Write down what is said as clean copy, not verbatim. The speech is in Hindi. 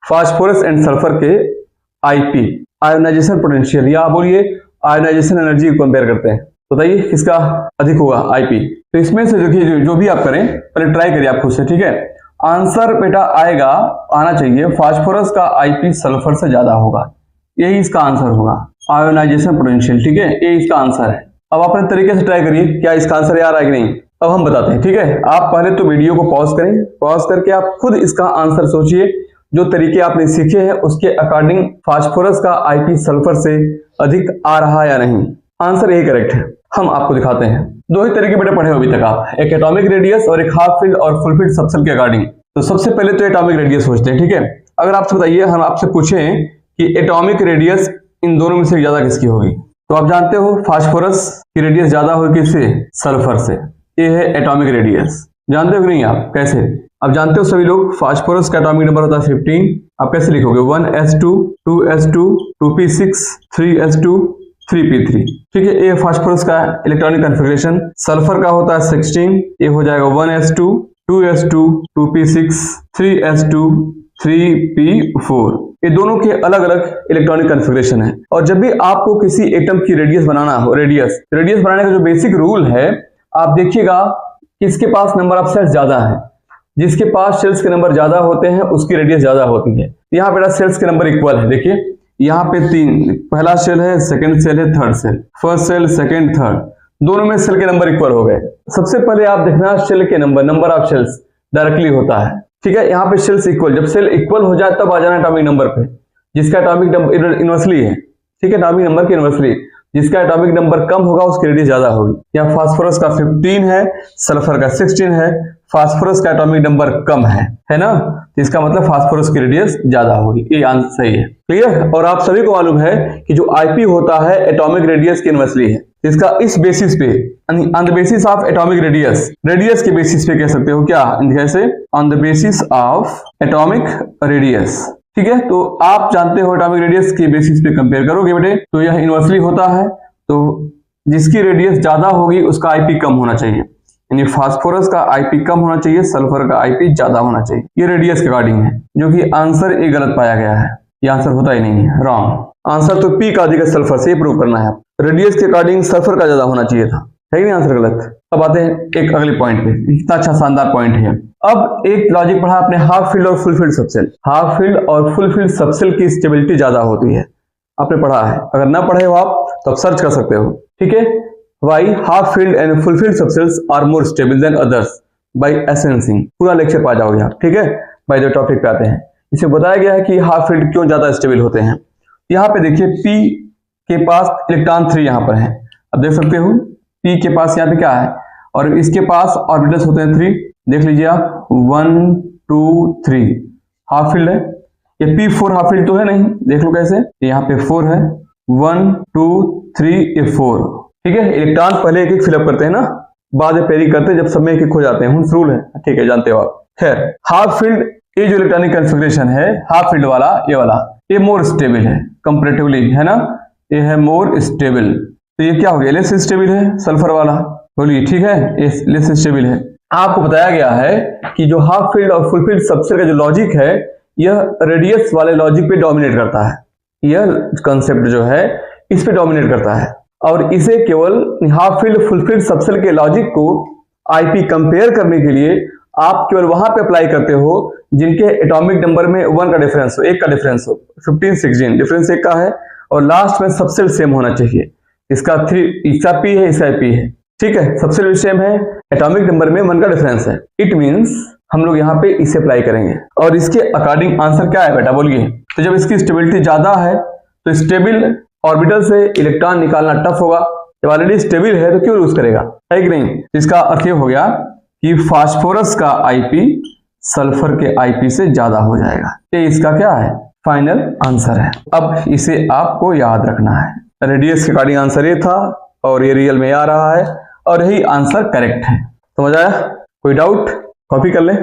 फास्फोरस एंड सल्फर के आईपी आयोनाइजेशन पोटेंशियल, या बोलिए आयोनाइजेशन एनर्जी को कंपेयर करते हैं। बताइए किसका अधिक होगा आईपी। तो इसमें से देखिए जो भी आप करें पहले ट्राई करिए आप खुद से, ठीक है। आंसर बेटा आना चाहिए फास्फोरस का आईपी सल्फर से ज्यादा होगा, यही इसका आंसर होगा आयोनाइजेशन पोटेंशियल, ठीक है, ये इसका आंसर है। अब अपने तरीके से ट्राई करिए क्या इसका आंसर आ रहा है कि नहीं। अब हम बताते हैं, ठीक है। आप पहले तो वीडियो को पॉज करें, पॉज करके आप खुद इसका आंसर सोचिए। जो तरीके आपने सीखे हैं उसके अकॉर्डिंग फास्फोरस का आईपी सल्फर से अधिक आ रहा है या नहीं। आंसर यही करेक्ट है। हम आपको दिखाते हैं। दो ही तरीके बेटा पढ़े हो अभी तक आप, एक एटॉमिक रेडियस और एक हाफ फील्ड और फुल फील्ड सबसेल के अकॉर्डिंग। तो सबसे पहले तो एटॉमिक रेडियस सोचते हैं, ठीक है। अगर आपसे बताइए, हम आपसे पूछें कि एटॉमिक रेडियस इन दोनों में से ज्यादा किसकी होगी, तो आप जानते हो फास्फोरस की रेडियस ज्यादा होगी किससे, सल्फर से। ये है एटॉमिक रेडियस, जानते हो कि नहीं आप कैसे। अब जानते हो सभी लोग फास्फोरस का एटॉमिक नंबर होता है 15। आप कैसे लिखोगे 1s2 2s2 2p6 3s2 3p3, ठीक है। ये फास्फोरस का इलेक्ट्रॉनिक कॉन्फ़िगरेशन। सल्फर का होता है 16, ये हो जाएगा 1s2 2s2 2p6 3s2 3p4। ये दोनों के अलग अलग इलेक्ट्रॉनिक कॉन्फ़िगरेशन है। और जब भी आपको किसी एटम की रेडियस बनाना हो, रेडियस बनाने का जो बेसिक रूल है, आप देखिएगा किसके पास नंबर ऑफ सेल्स ज्यादा है। जिसके पास सेल्स के नंबर ज्यादा होते हैं उसकी रेडियस ज्यादा होती है। यहाँ बेटा सेल्स के नंबर इक्वल है, देखिए यहाँ पे 3, पहला सेल है, सेकंड सेल है, third cell, first cell second third, दोनों में सेल के नंबर इक्वल हो गए। सबसे पहले आप देखना सेल के नंबर ऑफ सेल्स डायरेक्टली होता है, ठीक है। यहाँ पे सेल्स इक्वल, जब सेल इक्वल हो जाए तब आ जाना एटॉमिक नंबर पे, जिसका एटॉमिक नंबर इनवर्सली है, ठीक है, एटॉमिक नंबर की इनवर्सली। जिसका एटॉमिक नंबर कम होगा उसकी रेडियस ज्यादा होगी। यहाँ फास्फोरस का 15 है, सल्फर का 16 है, फास्फोरस का एटॉमिक नंबर कम है ना, तो इसका मतलब फास्फोरस की रेडियस ज्यादा होगी। ये आंसर सही है, क्लियर। और आप सभी को मालूम है कि जो आईपी होता है एटॉमिक रेडियस की इनवर्सली है। इसका इस बेसिस पे, on the basis of atomic radius के बेसिस पे कह सकते हो क्या, कैसे, on the basis of atomic radius, ठीक है। तो आप जानते हो एटॉमिक रेडियस के बेसिस पे कंपेयर करोगे बेटे तो यह इनवर्सली होता है। तो जिसकी रेडियस ज्यादा होगी उसका आईपी कम होना चाहिए, यानी फास्फोरस का आईपी कम होना चाहिए, सल्फर का आईपी ज्यादा होना चाहिए। ये रेडियस के अकॉर्डिंग है, जो कि आंसर ये गलत पाया गया है। ये आंसर होता ही नहीं है, रॉन्ग। आंसर तो पी का अधिक है सल्फर से, प्रूव करना है। रेडियस के अकॉर्डिंग सल्फर का ज्यादा होना चाहिए था, है नहीं, आंसर गलत। अब आते हैं एक अगले पॉइंट पे, इतना अच्छा शानदार पॉइंट है। अब एक लॉजिक पढ़ा आपने, हाफ फील्ड और full field subshell. Half field और फुल फील्ड सबसेल की स्टेबिलिटी ज्यादा होती है, आपने पढ़ा है। अगर ना पढ़े हो आप तो आप सर्च कर सकते हो, ठीक है। Why half field and full field subcells are more stable than others by S N. Singh, पूरा लेक्चर पा जाओगे आप, ठीक है। बाय द टॉपिक पे आते हैं। इसे बताया गया है कि हाफ फील्ड क्यों ज्यादा स्टेबल होते हैं। यहाँ पे देखिए पी के पास इलेक्ट्रॉन 3 यहाँ पर है, अब देख सकते हो पी के पास यहाँ पे क्या है, और इसके पास ऑर्बिटल्स होते हैं 3, देख लीजिए आप 1 2 3, हाफ फील्ड है। ये P4 हाफ फील्ड तो है नहीं, देख लो कैसे, यहाँ पे 4 है, 1 2 3, ये 4, ठीक है। इलेक्ट्रॉन पहले एक एक फिलअप करते हैं ना, बाद में पेरी करते हैं जब सब में एक एक हो जाते हैं, हुंस रूल है, ठीक है, जानते हो आप। खैर हाफ फील्ड, ये जो इलेक्ट्रॉनिक कॉन्फ़िगरेशन है हाफ फील्ड वाला, ये मोर स्टेबल है कंपैरेटिवली, है ना, ये है मोर स्टेबल। तो ये क्या हो गया, लेस स्टेबल है सल्फर वाला, बोलिए, ठीक है, ये लेस स्टेबल है। आपको बताया गया है कि जो हाफ फील्ड और फुल फील्ड सबसेल का जो लॉजिक है, यह रेडियस वाले लॉजिक पे डोमिनेट करता है। यह कंसेप्ट जो है इस पे डोमिनेट करता है, और इसे केवल half field full field subshell के लॉजिक को आईपी कंपेयर करने के लिए आप केवल वहां पे अप्लाई करते हो जिनके एटॉमिक नंबर में 1 का डिफरेंस हो, 1 का डिफरेंस हो, 15 16 डिफरेंस 1 का है, और लास्ट में सबसेल सेम होना चाहिए। इसका 3, इसका पी है, इसका पी है, ठीक है, सबसेल भी सेम है, एटॉमिक नंबर में 1 का डिफरेंस है। इट मींस हम लोग यहाँ पे इसे अप्लाई करेंगे, और इसके अकॉर्डिंग आंसर क्या है बेटा, बोलिए। तो जब इसकी स्टेबिलिटी ज्यादा है तो स्टेबल ऑर्बिटल से इलेक्ट्रॉन निकालना टफ होगा। जब ऑलरेडी स्टेबल है तो क्यों लूज करेगा, है कि नहीं। इसका अर्थ ये हो गया कि फास्फोरस का आईपी सल्फर के आईपी से ज्यादा हो जाएगा। ये इसका क्या है, फाइनल आंसर है। अब इसे आपको याद रखना है। रेडियस के अकॉर्डिंग आंसर ये था, और ये रियल में आ रहा है, और यही आंसर करेक्ट है। समझ आया, कोई डाउट, कॉपी कर ले।